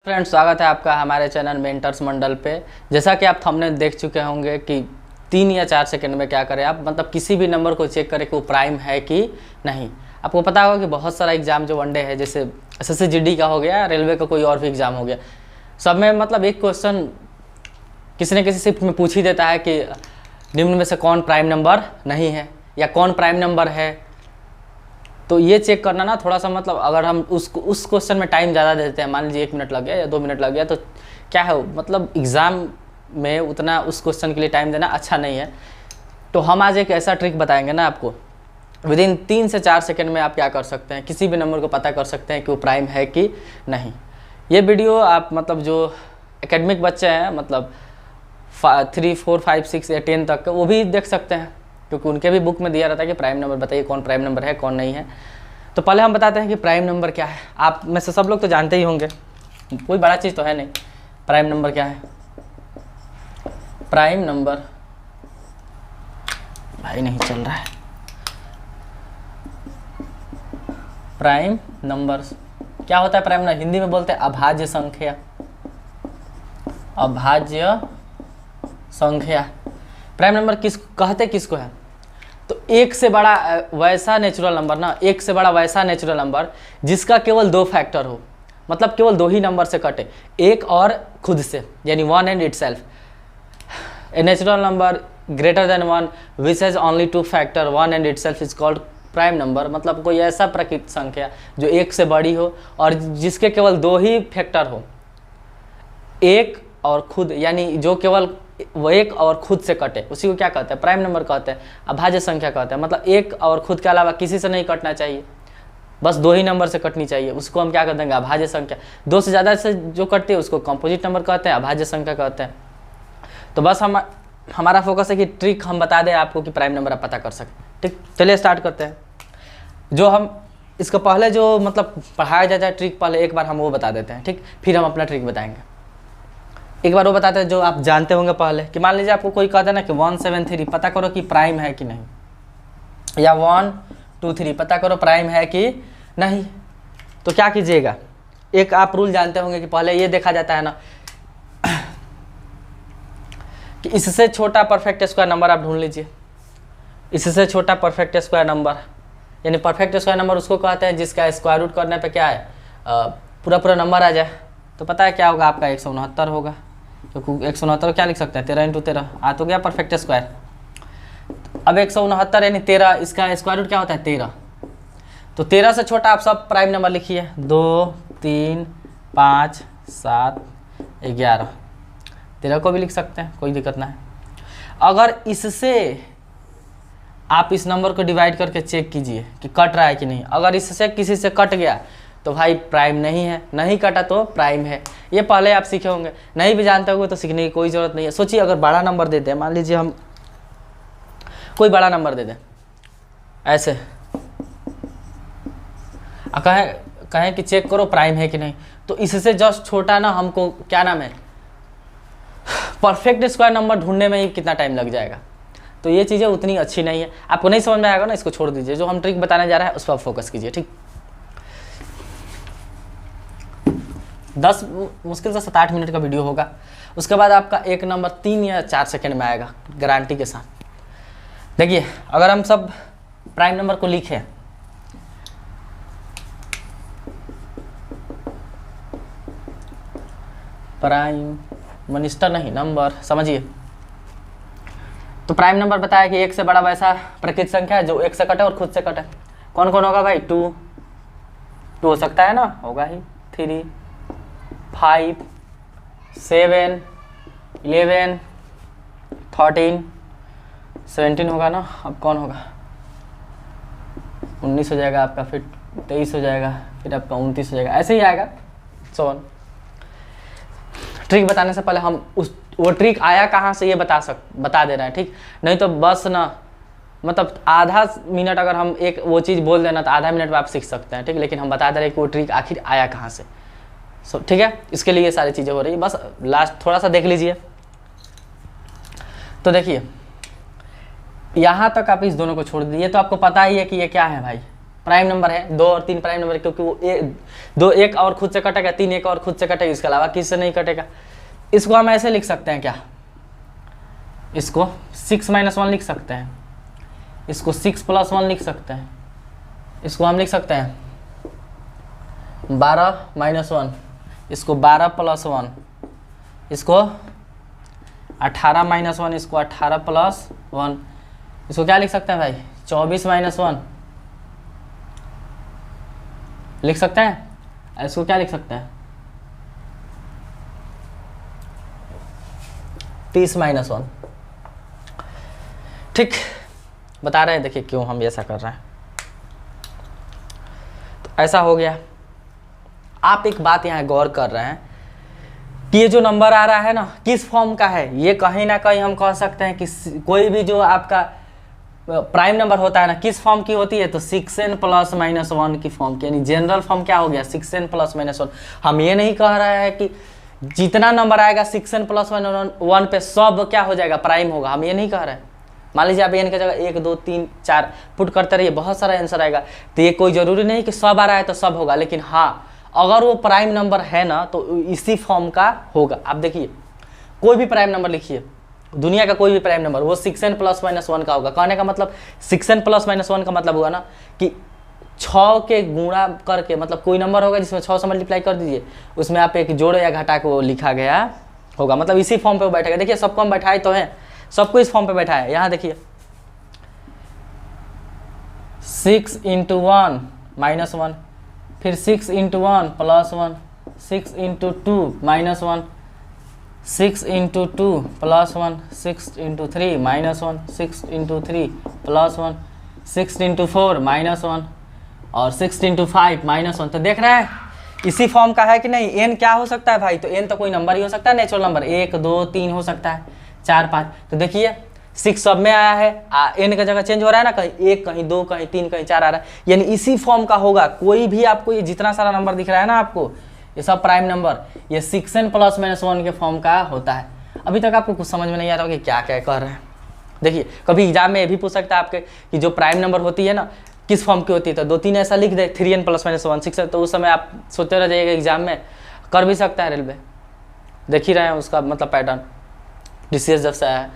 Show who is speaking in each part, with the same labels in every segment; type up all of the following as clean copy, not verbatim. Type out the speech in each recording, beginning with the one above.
Speaker 1: Friends, स्वागत है आपका हमारे चैनल मेंटर्स मंडल पे। जैसा कि आप थंबनेल देख चुके होंगे कि 3 या 4 सेकंड में क्या करें आप, मतलब किसी भी नंबर को चेक करें कि वो प्राइम है कि नहीं। आपको पता होगा कि बहुत सारा एग्जाम जो वनडे है, जैसे SSC का हो गया, रेलवे का कोई और भी एग्ज़ाम हो गया, सब में मतलब एक क्वेश्चन किसी न किसी शिफ्ट में पूछ ही देता है कि निम्न में से कौन प्राइम नंबर नहीं है या कौन प्राइम नंबर है। तो ये चेक करना ना थोड़ा सा, मतलब अगर हम उस क्वेश्चन में टाइम ज़्यादा देते हैं, मान लीजिए 1 मिनट लग गया या 2 मिनट लग गया, तो क्या है मतलब एग्ज़ाम में उतना उस क्वेश्चन के लिए टाइम देना अच्छा नहीं है। तो हम आज एक ऐसा ट्रिक बताएंगे ना आपको, विदिन 3 से 4 सेकंड में आप क्या कर सकते हैं, किसी भी नंबर को पता कर सकते हैं कि वो प्राइम है कि नहीं। ये वीडियो आप मतलब जो एकेडमिक बच्चे हैं, मतलब 3, 4, 5, 6 या 10 तक वो भी देख सकते हैं, क्योंकि उनके भी बुक में दिया रहता है कि प्राइम नंबर बताइए कौन प्राइम नंबर है कौन नहीं है। तो पहले हम बताते हैं कि प्राइम नंबर क्या है। आप में से सब लोग तो जानते ही होंगे, कोई बड़ा चीज़ तो है नहीं। प्राइम नंबर क्या है? प्राइम नंबर भाई नहीं चल रहा है। प्राइम नंबर क्या होता है? प्राइम नंबर हिंदी में बोलते हैं अभाज्य संख्या। अभाज्य संख्या प्राइम नंबर किसको है? तो एक से बड़ा वैसा नेचुरल नंबर ना, एक से बड़ा वैसा नेचुरल नंबर जिसका केवल 2 फैक्टर हो, मतलब केवल 2 ही नंबर से कटे, एक और खुद से, यानी 1 and itself. A natural number greater than 1 which has only 2 factor 1 and itself is called prime number. मतलब कोई ऐसा प्राकृतिक संख्या जो एक से बड़ी हो और जिसके केवल 2 ही फैक्टर हो, एक और खुद, यानी जो केवल वो एक और खुद से कटे, उसी को क्या कहते हैं? प्राइम नंबर कहते हैं, अभाज्य संख्या कहते हैं। मतलब एक और खुद के अलावा किसी से नहीं कटना चाहिए, बस 2 ही नंबर से कटनी चाहिए, उसको हम क्या कहते हैं? अभाज्य संख्या। 2 से ज़्यादा से जो कटती है उसको कंपोजिट नंबर कहते हैं, अभाज्य संख्या कहते हैं। तो बस हमारा फोकस है कि ट्रिक हम बता दें आपको कि प्राइम नंबर आप पता कर सकें। ठीक, चलिए स्टार्ट करते हैं। जो हम इसको पहले जो मतलब पढ़ाया जाता है ट्रिक, पहले एक बार हम वो बता देते हैं, ठीक, फिर हम अपना ट्रिक बताएंगे। एक बार वो बताते हैं जो आप जानते होंगे पहले, कि मान लीजिए आपको कोई कहता है ना कि 173 पता करो कि प्राइम है कि नहीं, या 1 2 3 पता करो प्राइम है कि नहीं। तो क्या कीजिएगा, एक आप रूल जानते होंगे कि पहले ये देखा जाता है ना कि इससे छोटा परफेक्ट स्क्वायर नंबर आप ढूंढ लीजिए। इससे छोटा परफेक्ट स्क्वायर नंबर, यानी परफेक्ट स्क्वायर नंबर उसको कहते हैं जिसका स्क्वायर रूट करने पे क्या है, पूरा नंबर आ जाए। तो पता है क्या होगा? आपका 169 होगा, क्योंकि 169 क्या लिख सकते हैं? 13 × 13 आ तो गया परफेक्ट स्क्वायर। अब 169 यानी 13, इसका स्क्वायर रूट क्या होता है? 13। तो 13 से छोटा आप सब प्राइम नंबर लिखिए, 2 3 5 7 11। 13 को भी लिख सकते हैं, कोई दिक्कत ना है। अगर इससे आप इस नंबर को डिवाइड करके चेक कीजिए कि कट रहा है कि नहीं। अगर इससे किसी से कट गया तो भाई प्राइम नहीं है, नहीं कटा तो प्राइम है। ये पहले आप सीखे होंगे, नहीं भी जानते होंगे तो सीखने की कोई ज़रूरत नहीं है। सोचिए अगर बड़ा नंबर दे दें, मान लीजिए हम कोई बड़ा नंबर दे दें ऐसे, कहें कि चेक करो प्राइम है कि नहीं, तो इससे जस्ट छोटा ना हमको क्या नाम है, परफेक्ट स्क्वायर नंबर ढूंढने में ही कितना टाइम लग जाएगा। तो ये चीज़ें उतनी अच्छी नहीं है। आपको नहीं समझ में आएगा ना, इसको छोड़ दीजिए। जो हम ट्रिक बताने जा रहे हैं उस पर फोकस कीजिए, ठीक। 10 मुश्किल से 7-8 मिनट का वीडियो होगा। उसके बाद आपका एक नंबर 3 या 4 सेकंड में आएगा गारंटी के साथ। देखिए अगर हम सब प्राइम नंबर को लिखें, प्राइम मिनिस्टर नहीं, नंबर समझिए। तो प्राइम नंबर बताया कि एक से बड़ा वैसा प्राकृतिक संख्या है जो एक से कटे और खुद से कटे। कौन कौन होगा भाई? 2 हो सकता है ना, होगा ही। 3 5 7 11 13 17 होगा ना। अब कौन होगा? 19 हो जाएगा आपका, फिर 23 हो जाएगा, फिर आपका 29 हो जाएगा, ऐसे ही आएगा। ट्रिक बताने से पहले हम वो ट्रिक आया कहाँ से ये बता दे रहे हैं, ठीक। नहीं तो बस ना, मतलब आधा मिनट अगर हम एक वो चीज़ बोल देना तो आधा मिनट में आप सीख सकते हैं, ठीक। लेकिन हम बता दे रहे हैं कि वो ट्रिक आखिर आया कहाँ से। ठीक है, इसके लिए ये सारी चीज़ें हो रही है। बस लास्ट थोड़ा सा देख लीजिए। तो देखिए यहाँ तक आप इस दोनों को छोड़ दीजिए, तो आपको पता ही है कि ये क्या है भाई, प्राइम नंबर है, 2 और 3 प्राइम नंबर है, क्योंकि वो दो एक और खुद से कटेगा, 3 एक और खुद से कटेगा, इसके अलावा किससे नहीं कटेगा। इसको हम ऐसे लिख सकते हैं क्या, इसको 6 - 1 लिख सकते हैं, इसको 6 + 1 लिख सकते हैं, इसको हम लिख सकते हैं 12 - 1, इसको 12 + 1, इसको 18 - 1, इसको 18 + 1, इसको क्या लिख सकते हैं भाई 24 - 1 लिख सकते हैं। इसको क्या लिख सकते हैं 30 - 1। ठीक, बता रहे हैं देखिए क्यों हम ऐसा कर रहे हैं। तो ऐसा हो गया। आप एक बात यहाँ गौर कर रहे हैं कि ये जो नंबर आ रहा है ना किस फॉर्म का है, ये कहीं ना कहीं हम कह सकते हैं कि कोई भी जो आपका प्राइम नंबर होता है ना किस फॉर्म की होती है, तो 6n + -1 की फॉर्म की, यानी जनरल फॉर्म क्या हो गया 6n + -1। हम ये नहीं कह रहे हैं कि जितना नंबर आएगा 6n + 1 पे सब क्या हो जाएगा प्राइम होगा, हम ये नहीं कह रहे हैं। मान लीजिए आप n की जगह 1 2 3 4 पुट करते रहिए, बहुत सारा आंसर आएगा, तो ये कोई ज़रूरी नहीं कि सब आ रहा है तो सब होगा, लेकिन हाँ अगर वो प्राइम नंबर है ना तो इसी फॉर्म का होगा। आप देखिए कोई भी प्राइम नंबर लिखिए, दुनिया का कोई भी प्राइम नंबर, वो 6n + -1 का होगा। कहने का मतलब 6n + -1 का मतलब हुआ ना कि 6 के गुणा करके, मतलब कोई नंबर होगा जिसमें 6 से मल्टीप्लाई कर दीजिए, उसमें आप एक जोड़ या घटा को लिखा गया होगा, मतलब इसी फॉर्म पे वो बैठेगा। देखिए सबको हम बैठाए तो हैं, सबको इस फॉर्म पे बैठा है। यहाँ देखिए 6 × 1 - 1, फिर 6 × 1 + 1, 6 × 2 - 1, 6 × 2 + 1, 6 × 3 - 1, 6 × 3 + 1, 6 × 4 - 1 और 6 × 5 - 1। तो देख रहे हैं इसी फॉर्म का है कि नहीं। n क्या हो सकता है भाई, तो n तो कोई नंबर ही हो सकता है, नेचुरल नंबर 1 2 3 हो सकता है, 4 5। तो देखिए 6 सब में आया है, n का जगह चेंज हो रहा है ना, कहीं 1 कहीं 2 कहीं 3 कहीं 4 आ रहा है, यानी इसी फॉर्म का होगा। कोई भी आपको ये जितना सारा नंबर दिख रहा है ना आपको, ये सब प्राइम नंबर ये 6n + -1 के फॉर्म का होता है। अभी तक आपको कुछ समझ में नहीं आ रहा कि क्या क्या कह रहे हैं। देखिए कभी एग्जाम में ये भी पूछ सकता है आपके कि जो प्राइम नंबर होती है ना किस फॉर्म की होती है, तो 2 3 ऐसा लिख दे 3n + -1 6, तो उस समय आप सोचते रह जाइएगा एग्जाम में। कर भी सकता है रेलवे, देख ही रहे हैं उसका मतलब पैटर्न DCS जब से आया है।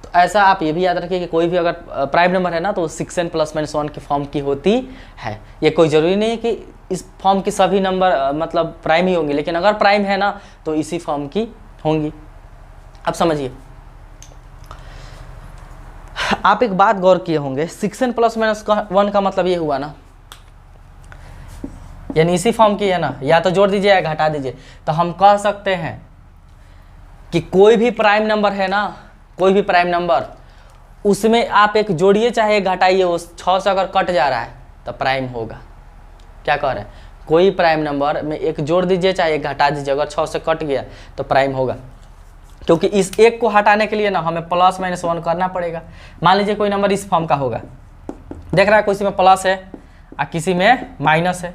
Speaker 1: तो ऐसा आप ये भी याद रखिए कि कोई भी अगर प्राइम नंबर है ना तो 6n + -1 की फॉर्म की होती है। ये कोई ज़रूरी नहीं है कि इस फॉर्म की सभी नंबर मतलब प्राइम ही होंगी, लेकिन अगर प्राइम है ना तो इसी फॉर्म की होंगी। अब समझिए, आप एक बात गौर किए होंगे 6n + -1 का मतलब ये हुआ ना, यानी इसी फॉर्म की है ना, या तो जोड़ दीजिए या घटा दीजिए। तो हम कह सकते हैं कि कोई भी प्राइम नंबर है ना, कोई भी प्राइम नंबर उसमें आप एक जोड़िए चाहे एक घटाइए, उस 6 से अगर कट जा रहा है तो प्राइम होगा। क्या कह रहे हैं, कोई प्राइम नंबर में एक जोड़ दीजिए चाहे एक घटा दीजिए, अगर 6 से कट गया तो प्राइम होगा, क्योंकि इस एक को हटाने के लिए ना हमें + -1 करना पड़ेगा। मान लीजिए कोई नंबर इस फॉर्म का होगा, देख रहा है किसी में प्लस है और किसी में माइनस है,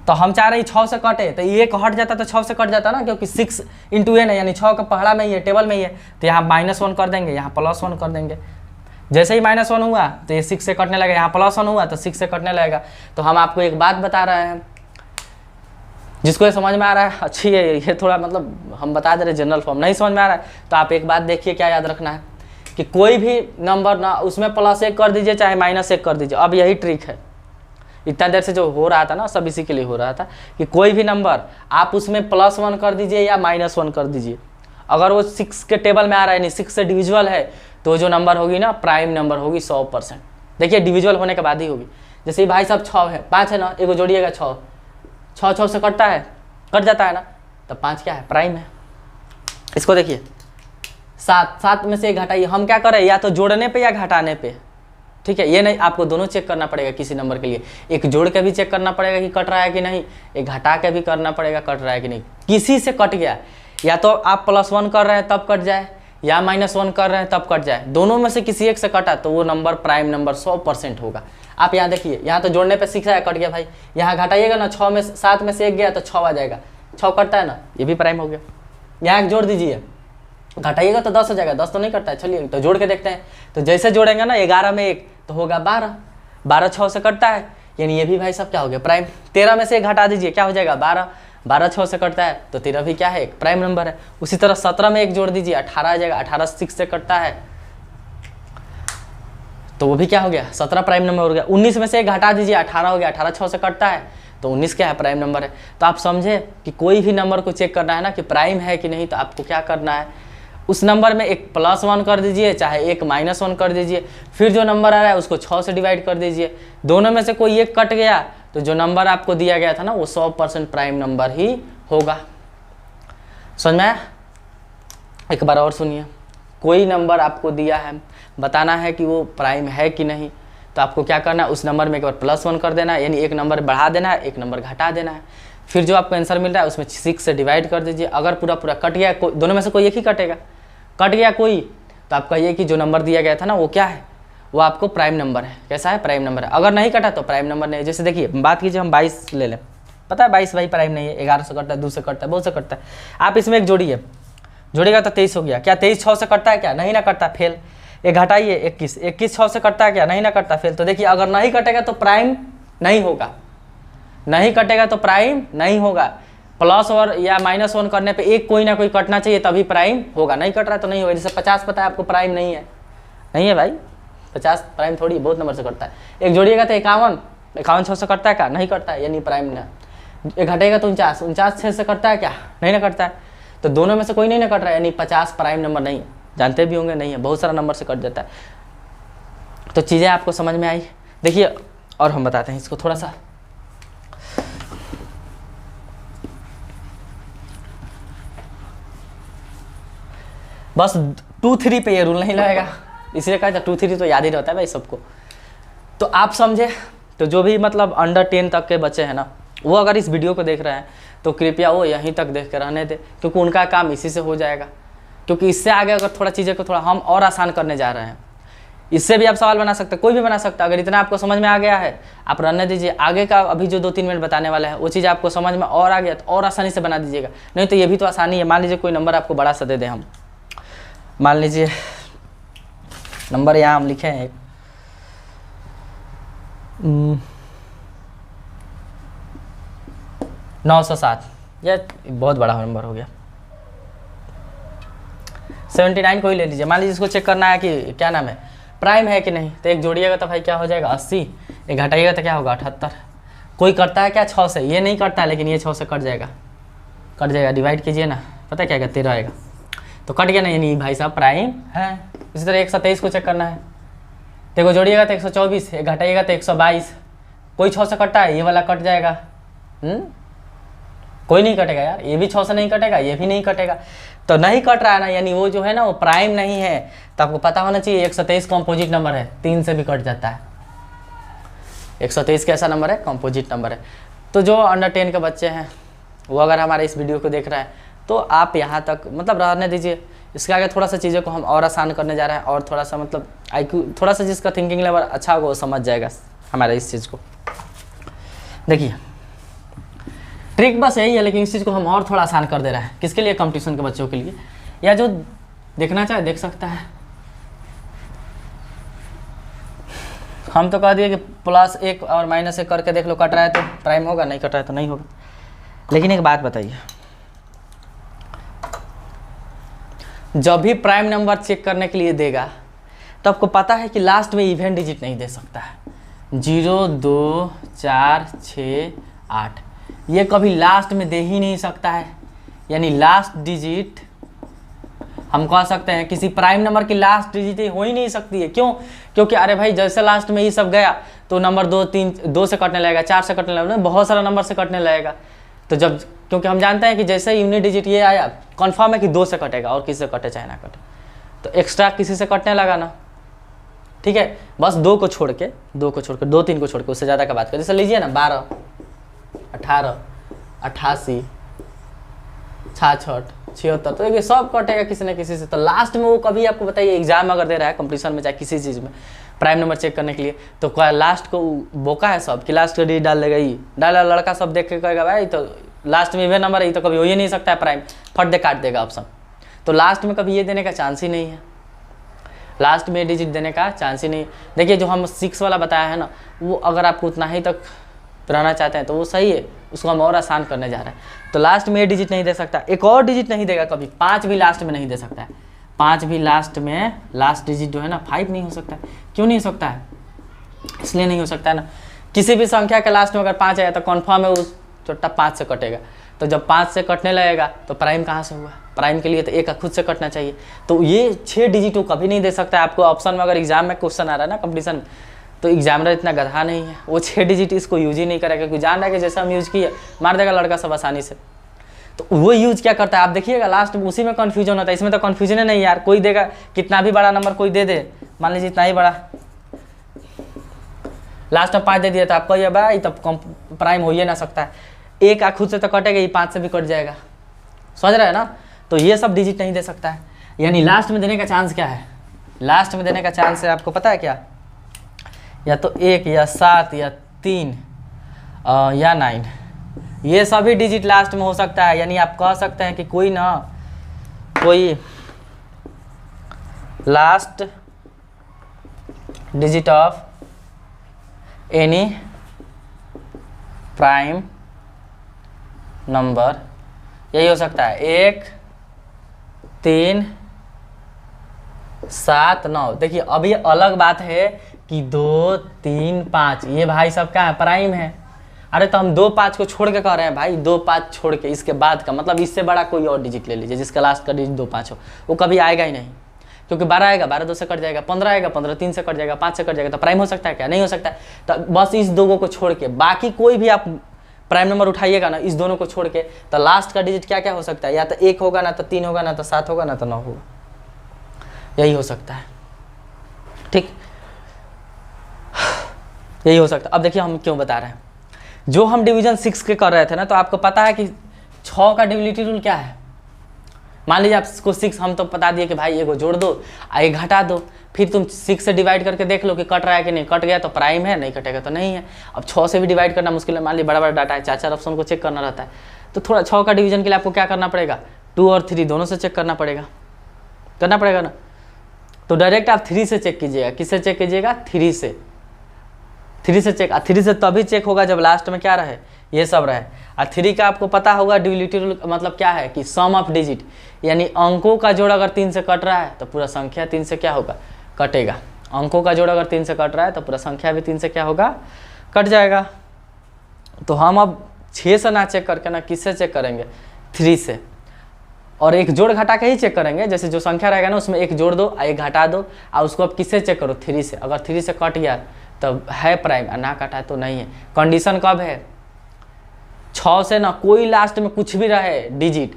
Speaker 1: तो हम चाह रहे हैं 6 से कटे, तो ये हट जाता तो 6 से कट जाता ना, क्योंकि 6 × n है, यानी 6 का पहाड़ा में ही है, टेबल में ही है, तो यहाँ -1 कर देंगे, यहाँ +1 कर देंगे। जैसे ही -1 हुआ तो ये 6 से कटने लगेगा, यहाँ +1 हुआ तो 6 से कटने लगेगा। तो हम आपको एक बात बता रहे हैं, जिसको ये समझ में आ रहा है अच्छी है, ये थोड़ा मतलब हम बता दे रहे जनरल फॉर्म, नहीं समझ में आ रहा है तो आप एक बात देखिए, क्या याद रखना है कि कोई भी नंबर ना उसमें +1 कर दीजिए चाहे -1 कर दीजिए। अब यही ट्रिक है, इतना देर से जो हो रहा था ना सब इसी के लिए हो रहा था कि कोई भी नंबर आप उसमें +1 कर दीजिए या -1 कर दीजिए, अगर वो 6 के टेबल में आ रहा है, यानी 6 से डिविजुअल है, तो जो नंबर होगी ना प्राइम नंबर होगी 100%। देखिए डिविजुअल होने के बाद ही होगी। जैसे भाई साहब 6 है, 5 है ना, एगो जोड़िएगा 6 6 से कटता है, कट जाता है ना, तो 5 क्या है, प्राइम है। इसको देखिए 7 में से एक घटाइए, हम क्या करें या तो जोड़ने पे या घटाने पे, ठीक है। ये नहीं, आपको दोनों चेक करना पड़ेगा किसी नंबर के लिए, एक जोड़ के भी चेक करना पड़ेगा कि कट रहा है कि नहीं, एक घटा के भी करना पड़ेगा कट रहा है कि नहीं। किसी से कट गया, या तो आप +1 कर रहे हैं तब कट जाए, या -1 कर रहे हैं तब कट जाए, दोनों में से किसी एक से कटा तो वो नंबर प्राइम नंबर 100% होगा। आप यहाँ देखिए, यहाँ तो जोड़ने पे 6 आया, कट गया भाई, यहाँ घटाइएगा ना 7 में से एक गया तो 6 आ जाएगा, 6 कटता है ना, ये भी प्राइम हो गया। यहाँ एक जोड़ दीजिए, घटाइएगा तो 10 हो जाएगा, 10 तो नहीं कटता है, चलिए तो जोड़ के देखते हैं। तो जैसे जोड़ेंगे ना 11 में 1 तो होगा 12, 12 6 से कटता है, यानी ये भी भाई साहब क्या हो गया प्राइम। 13 में से एक घटा दीजिए, क्या हो जाएगा 12, 12 6 से कटता है तो 13 भी क्या है एक प्राइम नंबर है। उसी तरह 17 में एक जोड़ दीजिए 18 आ जाएगा, 18 6 से कटता है तो वो भी क्या हो गया 17 प्राइम नंबर हो गया। 19 में से एक घटा दीजिए 18 हो गया, 18 6 से कटता है तो 19 क्या है प्राइम नंबर है। तो आप समझे कि कोई भी नंबर को चेक करना है ना कि प्राइम है कि नहीं, तो आपको क्या करना है, उस नंबर में एक +1 कर दीजिए चाहे एक -1 कर दीजिए, फिर जो नंबर आ रहा है उसको 6 से डिवाइड कर दीजिए। दोनों में से कोई एक कट गया तो जो नंबर आपको दिया गया था ना वो 100% प्राइम नंबर ही होगा। समझ में आया? एक बार और सुनिए, कोई नंबर आपको दिया है, बताना है कि वो प्राइम है कि नहीं, तो आपको क्या करना है, उस नंबर में एक बार +1 कर देना है, यानी एक नंबर बढ़ा देना है, एक नंबर घटा देना है। फिर जो आपको आंसर मिल रहा है उसमें 6 से डिवाइड कर दीजिए। अगर पूरा पूरा कट गया, दोनों में से कोई एक ही कटेगा, कट गया कोई, तो आप कहिए कि जो नंबर दिया गया था ना वो क्या है, वो आपको प्राइम नंबर है। कैसा है? प्राइम नंबर है। अगर नहीं कटा तो प्राइम नंबर नहीं है। जैसे देखिए बात कीजिए, हम 22 ले लें, पता है 22 भाई प्राइम नहीं है, 11 से कटता है, 2 से कटता है, बहुत से कटता है। आप इसमें एक जोड़िए, जोड़ेगा तो 23 हो गया। क्या 23 6 से कटता है? क्या नहीं ना कटता, फेल। एक घटाइए 21, 21 6 से कटता है? क्या नहीं ना कटता, फेल। तो देखिए अगर नहीं कटेगा तो प्राइम नहीं होगा, नहीं कटेगा तो प्राइम नहीं होगा। प्लस और या -1 करने पे एक कोई ना कोई कटना चाहिए तभी प्राइम होगा, नहीं कट रहा है तो नहीं होगा। जैसे 50 पता है आपको प्राइम नहीं है, नहीं है भाई, 50 प्राइम थोड़ी, बहुत नंबर से कटता है। एक जोड़िएगा तो 51, 51 6 से कटता है? क्या नहीं कटता है, यानी प्राइम ना। एक घटेगा तो 49, 49 6 से कटता है? क्या नहीं ना कटता है। तो दोनों में से कोई नहीं ना कट रहा है, यानी 50 प्राइम नंबर नहीं है। जानते भी होंगे नहीं है, बहुत सारा नंबर से कट जाता है। तो चीज़ें आपको समझ में आई। देखिए और हम बताते हैं इसको थोड़ा सा, बस 2 3 पे ये रूल नहीं लगेगा, इसलिए कहा था 2 3 तो याद ही रहता है भाई सबको। तो आप समझे, तो जो भी मतलब अंडर 10 तक के बच्चे हैं ना, वो अगर इस वीडियो को देख रहे हैं तो कृपया वो यहीं तक देख कर रहने दें, क्योंकि उनका काम इसी से हो जाएगा। क्योंकि इससे आगे अगर थोड़ा चीज़ें को थोड़ा हम और आसान करने जा रहे हैं, इससे भी आप सवाल बना सकते हैं, कोई भी बना सकता है। अगर इतना आपको समझ में आ गया है, आप रहने दीजिए, आगे का अभी जो 2 3 मिनट बताने वाला है वो चीज़ आपको समझ में और आ गया तो और आसानी से बना दीजिएगा। नहीं तो ये भी तो आसानी है, मान लीजिए कोई नंबर आपको बड़ा सा दे दें, हम मान लीजिए नंबर यहाँ हम लिखे हैं 907, यह बहुत बड़ा नंबर हो गया। 79 को ही ले लीजिए, मान लीजिए इसको चेक करना है कि क्या नाम है प्राइम है कि नहीं। तो एक जोड़िएगा तो भाई क्या हो जाएगा 80, एक घटाइएगा तो क्या होगा 78। कोई करता है क्या 6 से? ये नहीं करता है, लेकिन ये 6 से कट जाएगा, कट जाएगा। डिवाइड कीजिए ना, पता है क्या 13 आएगा, तो कट गया ना, यानी भाई साहब प्राइम है। इसी तरह 123 को चेक करना है, देखो जोड़िएगा तो 124, एक घटाइएगा तो 122। कोई 6 से कटता है? ये वाला कट जाएगा, कोई नहीं कटेगा यार, ये भी 6 से नहीं कटेगा, ये भी नहीं कटेगा। तो नहीं कट रहा है ना, यानी वो जो है ना वो प्राइम नहीं है। तो आपको पता होना चाहिए 123 कॉम्पोजिट नंबर है, 3 से भी कट जाता है। 123 कैसा नंबर है? कॉम्पोजिट नंबर है। तो जो अंडर 10 के बच्चे हैं वो अगर हमारे इस वीडियो को देख रहे हैं तो आप यहाँ तक मतलब रहने दीजिए। इसके आगे थोड़ा सा चीज़ों को हम और आसान करने जा रहे हैं, और थोड़ा सा मतलब IQ थोड़ा सा जिसका थिंकिंग लेवल अच्छा होगा वो समझ जाएगा हमारे इस चीज़ को। देखिए ट्रिक बस यही है, लेकिन इस चीज़ को हम और थोड़ा आसान कर दे रहे हैं। किसके लिए? कंपटीशन के बच्चों के लिए, या जो देखना चाहे देख सकता है। हम तो कह दिए कि +1 और -1 करके देख लो, कट रहा है तो प्राइम होगा, नहीं कट रहा है तो नहीं होगा। लेकिन एक बात बताइए, जब भी प्राइम नंबर चेक करने के लिए देगा तो आपको पता है कि लास्ट में इवन डिजिट नहीं दे सकता है। 0 2 4 6 8 ये कभी लास्ट में दे ही नहीं सकता है, यानी लास्ट डिजिट हम कह सकते हैं किसी प्राइम नंबर की लास्ट डिजिट हो ही नहीं सकती है। क्यों? क्योंकि अरे भाई जैसे लास्ट में ये सब गया तो नंबर 2 3 2 से कटने लगेगा, 4 से कटने लगेगा, बहुत सारा नंबर से कटने लगेगा। तो जब क्योंकि हम जानते हैं कि जैसे यूनिट डिजिट ये आया कन्फर्म है कि 2 से कटेगा, और किसी से कटे चाहे ना कटे, तो एक्स्ट्रा किसी से कटने लगा ना, ठीक है। बस 2 को छोड़ के 2 3 को छोड़ के उससे ज़्यादा का बात करें। जैसे लीजिए ना 12 18 88 66 76, तो ये सब कटेगा किसी न किसी से। तो लास्ट में वो कभी आपको बताइए एग्जाम अगर दे रहा है कंपटीशन में चाहे किसी चीज़ में प्राइम नंबर चेक करने के लिए, तो क्या लास्ट को बोका है सब कि लास्ट को डी डाल देगा, ही डाला लड़का सब देख के कहेगा भाई तो लास्ट में इवन नंबर है, तो कभी हो ही नहीं सकता है प्राइम, फट दे काट देगा ऑप्शन। तो लास्ट में कभी ये देने का चांस ही नहीं है। लास्ट में डिजिट देने का चांस ही नहीं। देखिए जो हम 6 वाला बताया है ना, वो अगर आपको उतना ही तक रहना चाहते हैं तो वो सही है, उसको हम और आसान करने जा रहे हैं। तो लास्ट में डिजिट नहीं दे सकता, एक और डिजिट नहीं देगा कभी, 5 भी लास्ट में नहीं दे सकता है। 5 भी लास्ट में, लास्ट डिजिट जो है ना 5 नहीं हो सकता है। क्यों नहीं हो सकता है? इसलिए नहीं हो सकता है ना, किसी भी संख्या के लास्ट में अगर 5 आया तो कन्फर्म है उस छोटा 5 से कटेगा। तो जब 5 से कटने लगेगा तो प्राइम कहाँ से हुआ? प्राइम के लिए तो 1 का खुद से कटना चाहिए। तो ये 6 डिजिट वो कभी नहीं दे सकता है आपको। ऑप्शन में अगर एग्जाम में क्वेश्चन आ रहा है ना कंपटीशन में, तो एग्जामिनर इतना गधा नहीं है, वो 6 डिजिट इसको यूज ही नहीं करेगा, क्योंकि जान रहा है कि जैसे हम यूज किए मार देगा लड़का सब आसानी से। तो वो यूज क्या करता है आप देखिएगा, लास्ट में उसी में कन्फ्यूजन होता है। इसमें तो कन्फ्यूजन है नहीं यार, कोई देगा कितना भी बड़ा नंबर कोई दे दे, मान लीजिए इतना ही बड़ा, लास्ट में 5 दे दिया तो आपको ये भाई तब प्राइम हो ही ना सकता है। 1 खुद से तो कटेगा ही, 5 से भी कट जाएगा, समझ रहे हैं ना। तो ये सब डिजिट नहीं दे सकता है, यानी लास्ट में देने का चांस क्या है? लास्ट में देने का चांस है आपको पता है क्या? या तो 1 या 7 या 3 या 9, ये सभी डिजिट लास्ट में हो सकता है। यानी आप कह सकते हैं कि कोई last digit of any prime number यही हो सकता है 1, 3, 7, 9। देखिए अब ये अलग बात है कि 2, 3, 5 ये भाई सब क्या है? प्राइम है। अरे तो हम 2, 5 को छोड़ के कह रहे हैं भाई, 2, 5 छोड़ के इसके बाद का मतलब इससे बड़ा कोई और डिजिट ले लीजिए जिसका लास्ट का डिजिट 2, 5 हो, वो कभी आएगा ही नहीं, क्योंकि 12 आएगा 12 2 से कट जाएगा, 15 आएगा 15 3 से कट जाएगा, 5 से कट जाएगा। तो प्राइम हो सकता है क्या? नहीं हो सकता है। तो बस इस दोनों को छोड़ के बाकी कोई भी आप प्राइम नंबर उठाइएगा ना, इस दोनों को छोड़ के, तो लास्ट का डिजिट क्या क्या हो सकता है? या तो 1 होगा, ना तो 3 होगा, ना तो 7 होगा, ना तो 9 होगा, यही हो सकता है। ठीक, यही हो सकता है। अब देखिए हम क्यों बता रहे हैं, जो हम डिवीजन 6 के कर रहे थे ना, तो आपको पता है कि 6 का डिविजिबिलिटी रूल क्या है? मान लीजिए आपको 6 हम तो बता दिए कि भाई एगो जोड़ दो, एक घटा दो, फिर तुम 6 से डिवाइड करके देख लो कि कट रहा है कि नहीं, कट गया तो प्राइम है, नहीं कटेगा तो नहीं है। अब 6 से भी डिवाइड करना मुश्किल है, मान लीजिए बड़ा बड़ा डाटा है, 4 ऑप्शन को चेक करना रहता है, तो थोड़ा 6 का डिवीजन के लिए आपको क्या करना पड़ेगा? 2 और 3 दोनों से चेक करना पड़ेगा ना। तो डायरेक्ट आप 3 से चेक कीजिएगा। किससे चेक कीजिएगा? 3 से चेक। 3 से तभी चेक होगा जब लास्ट में क्या रहे? ये सब रहे। और 3 का आपको पता होगा डिविजिबिलिटी रूल मतलब क्या है कि सम ऑफ डिजिट, यानी अंकों का जोड़ अगर 3 से कट रहा है तो पूरा संख्या 3 से क्या होगा? कटेगा। अंकों का जोड़ अगर 3 से कट रहा है तो पूरा संख्या भी 3 से क्या होगा? कट जाएगा। तो हम अब 6 से ना चेक करके ना किससे चेक करेंगे? 3 से, और एक जोड़ घटा के ही चेक करेंगे। जैसे जो संख्या रहेगा ना उसमें एक जोड़ दो, एक घटा दो, और उसको अब किससे चेक करो? 3 से। अगर 3 से कट गया तब है प्राइम, और ना कटा तो नहीं है। कंडीशन कब है? 6 से ना कोई लास्ट में कुछ भी रहे डिजिट,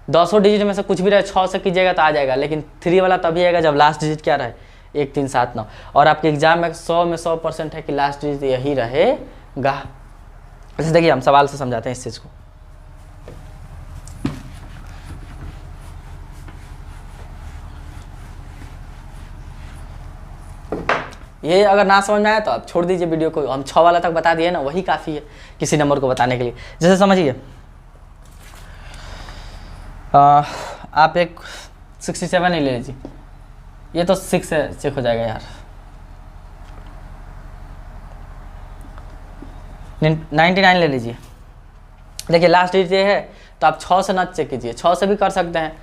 Speaker 1: 10 डिजिट में से कुछ भी रहे, 6 से कीजिएगा तो आ जाएगा, लेकिन 3 वाला तभी आएगा जब लास्ट डिजिट क्या रहे? 1, 3, 7, 9। और आपके एग्जाम में 100 में 100% है कि लास्ट डिजिट यही रहेगा। वैसे देखिए हम सवाल से समझाते हैं इस चीज़ को। ये अगर ना समझ में आया तो आप छोड़ दीजिए वीडियो को, हम 6 वाला तक बता दिए ना, वही काफ़ी है किसी नंबर को बताने के लिए। जैसे समझिए आप एक 67 ही ले लीजिए, ये तो 6 से चेक हो जाएगा यार। 99 ले लीजिए। देखिए लास्ट डिजिट ये है, तो आप 6 से ना चेक कीजिए, 6 से भी कर सकते हैं।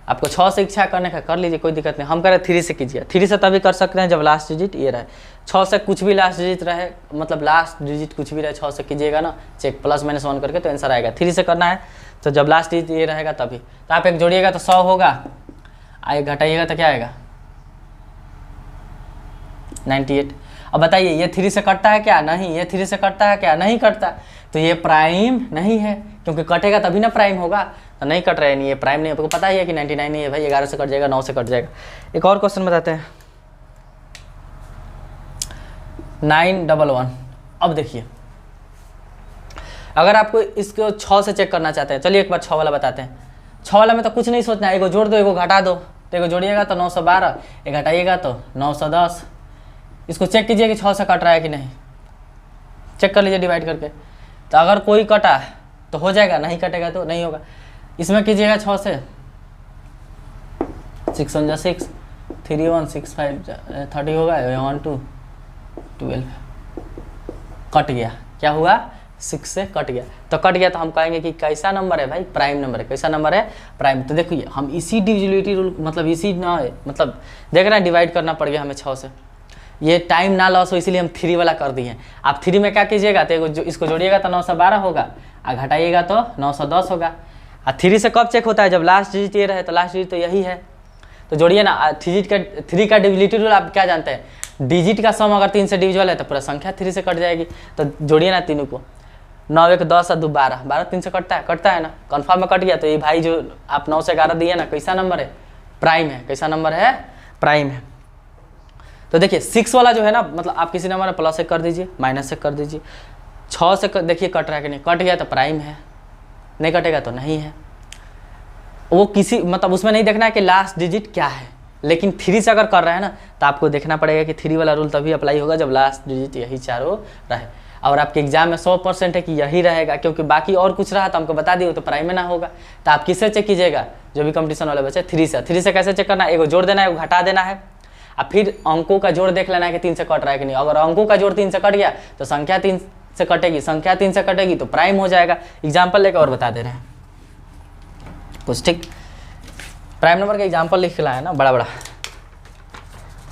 Speaker 1: आपको 6 से इच्छा करने का कर लीजिए, कोई दिक्कत नहीं। हम कह रहे 3 से कीजिए। 3 से तभी कर सकते हैं जब लास्ट डिजिट ये रहे। 6 से कुछ भी लास्ट डिजिट रहे, मतलब लास्ट डिजिट कुछ भी रहे, 6 से कीजिएगा ना चेक, +-1 करके, तो आंसर आएगा। 3 से करना है तो जब लास्ट डिजिट ये रहेगा तभी। तो आप एक जोड़िएगा तो 100 होगा, एक घटाइएगा तो क्या आएगा? 98। अब बताइए ये 3 से कटता है क्या? नहीं। ये 3 से कटता है क्या? नहीं कटता। तो ये प्राइम नहीं है, क्योंकि कटेगा तभी ना प्राइम होगा। तो नहीं कट रहा है, नहीं, ये प्राइम नहीं है। आपको पता ही है कि 99 नहीं है भाई, 11 से कट जाएगा, 9 से कट जाएगा। एक और क्वेश्चन बताते हैं, 911। अब देखिए अगर आपको इसको 6 से चेक करना चाहते हैं, चलिए एक बार 6 वाला बताते हैं। 6 वाला में तो कुछ नहीं सोचना है, एगो जोड़ दो, एगो घटा दो। तो एगो जोड़िएगा तो 912, एक घटाइएगा तो 910। इसको चेक कीजिए कि 6 से कट रहा है कि नहीं, चेक कर लीजिए डिवाइड करके। तो अगर कोई कटा तो हो जाएगा, नहीं कटेगा तो नहीं होगा। इसमें कीजिएगा 6 से, 6 × 6, 3165 30 होगा, 1 2 12 कट गया। क्या हुआ? 6 से कट गया। तो कट गया तो हम कहेंगे कि कैसा नंबर है भाई? प्राइम नंबर है। कैसा नंबर है? प्राइम। तो देखिए हम इसी डिविजिबिलिटी रूल मतलब इसी ना मतलब देख रहे हैं, डिवाइड करना पड़ गया हमें 6 से। ये टाइम ना लॉस हो इसलिए हम 3 वाला कर दिए हैं। आप 3 में क्या कीजिएगा? तो जो इसको जोड़िएगा तो 912 होगा, और घटाइएगा तो 910 होगा। और 3 से कब चेक होता है? जब लास्ट डिजिट ये रहे। तो लास्ट डिजिट तो यही है, तो जोड़िए ना। 3 का डिविजिबिलिटी रूल आप क्या जानते हैं? डिजिट का सम अगर 3 से डिविजिबल है तो पूरा संख्या 3 से कट जाएगी। तो जोड़िए ना तीनों को। 9 1 10 और 2 12, 12 3 से कटता है ना, कन्फर्म में कट गया। तो ये भाई जो आप 9 से 11 दिए ना, कैसा नंबर है? प्राइम है। कैसा नंबर है? प्राइम है। तो देखिए 6 वाला जो है ना, मतलब आप किसी नंबर में प्लस 1 कर दीजिए, माइनस 1 कर दीजिए। 6 से देखिए कट रहा है कि नहीं, कट गया तो प्राइम है, नहीं कटेगा तो नहीं है। वो किसी मतलब उसमें नहीं देखना है कि लास्ट डिजिट क्या है, लेकिन 3 से अगर कर रहे हैं ना तो आपको देखना पड़ेगा कि 3 वाला रूल तभी अप्लाई होगा जब लास्ट डिजिट यही चारों रहे। और आपके एग्जाम में 100% है कि यही रहेगा, क्योंकि बाकी और कुछ रहा तो हमको बता दिए तो प्राइम में ना होगा। तो आप किससे चेक कीजिएगा? जो भी कंपटीशन वाले बच्चे 3 से कैसे चेक करना है? एगो जोड़ देना है, एगो घटा देना है, और फिर अंकों का जोड़ देख लेना है कि 3 से कट रहा है कि नहीं। अगर अंकों का जोड़ 3 से कट गया तो संख्या 3 से कटेगी, संख्या 3 से कटेगी तो प्राइम हो जाएगा। एग्जाम्पल लेकर और बता दे रहे हैं कुछ, ठीक। प्राइम नंबर का एग्जाम्पल लिख के लाया ना, बड़ा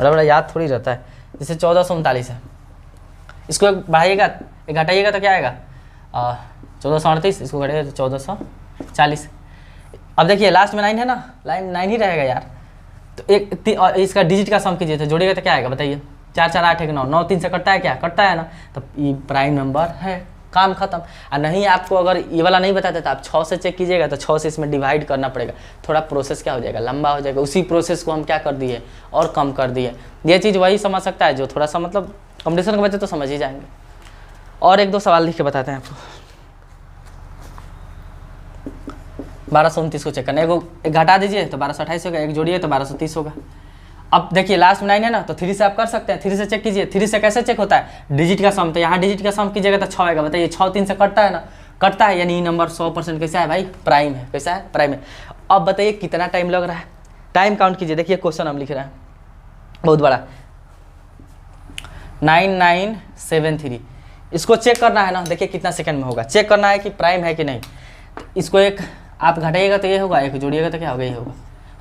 Speaker 1: बड़ा याद थोड़ी रहता है। जैसे 1439 है, इसको बढ़ाइएगा घटाइएगा तो क्या आएगा? 1438, इसको घटाइएगा तो 1440। अब देखिए लास्ट में 9 है ना, लाइन 9 ही रहेगा यार। तो इसका डिजिट का सम कीजिए तो जोड़िएगा तो क्या आएगा बताइए? 4 4 8 1 9, 9 3 से कटता है क्या? कटता है ना, तो ये प्राइम नंबर है, काम खत्म। और नहीं आपको अगर ये वाला नहीं बताते तो आप 6 से चेक कीजिएगा, तो 6 से इसमें डिवाइड करना पड़ेगा। थोड़ा प्रोसेस क्या हो जाएगा? लंबा हो जाएगा। उसी प्रोसेस को हम क्या कर दिए और कम कर दिए। ये चीज़ वही समझ सकता है जो थोड़ा सा मतलब कंपटीशन के बच्चे तो समझ ही जाएंगे। और 1 2 सवाल लिख के बताते हैं आपको। 1229 को चेक करना है, एक घटा दीजिए तो 1228 होगा, एक जोड़िए तो 1230 होगा। अब देखिए लास्ट में 9 है ना, तो 3 से आप कर सकते हैं। 3 से चेक कीजिए। 3 से कैसे चेक होता है? डिजिट का सम। तो यहाँ डिजिट का सम कीजिएगा तो 6 आएगा। बताइए 6 3 से कटता है ना, कटता है, यानी ये नंबर 100% कैसा है भाई? प्राइम है। कैसा है? प्राइम है। अब बताइए कितना टाइम लग रहा है? टाइम काउंट कीजिए। देखिए क्वेश्चन हम लिख रहे हैं बहुत बड़ा, 9973। इसको चेक करना है ना, देखिए कितना सेकंड में होगा। चेक करना है कि प्राइम है कि नहीं। इसको एक आप घटाइएगा तो ये होगा, एक जोड़िएगा तो क्या होगा? ये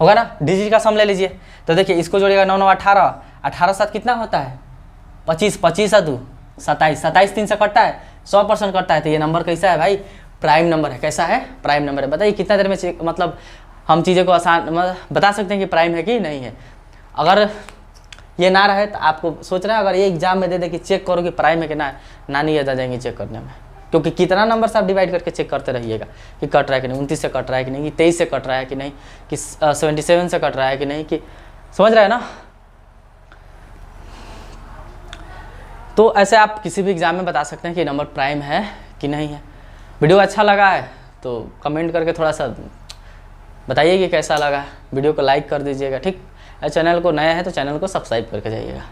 Speaker 1: होगा ना। डिजिट का सम ले लीजिए। तो देखिए इसको जोड़िएगा 9 9 18, 18 7 कितना होता है? 25, 25 2 27, 27 3 से कटता है, 100% कटता है। तो ये नंबर कैसा है भाई? प्राइम नंबर है। कैसा है? प्राइम नंबर है। बताइए कितना देर में चेक मतलब हम चीज़ों को आसान मतलब बता सकते हैं कि प्राइम है कि नहीं है। अगर ये ना रहे तो आपको सोच रहे हैं अगर ये एग्जाम में दे दे कि चेक करो कि प्राइम है कि ना नहीं याद आ जाएंगे चेक करने में, क्योंकि कितना नंबर से आप डिवाइड करके चेक करते रहिएगा कि कट रहा है कि नहीं, 29 से कट रहा है कि नहीं, कि 23 से कट रहा है कि नहीं, कि 77 से कट रहा है कि नहीं, कि समझ रहे हैं ना। तो ऐसे आप किसी भी एग्जाम में बता सकते हैं कि नंबर प्राइम है कि नहीं है। वीडियो अच्छा लगा है तो कमेंट करके थोड़ा सा बताइए कि कैसा लगा। वीडियो को लाइक कर दीजिएगा, ठीक। चैनल को नया है तो चैनल को सब्सक्राइब करके जाइएगा।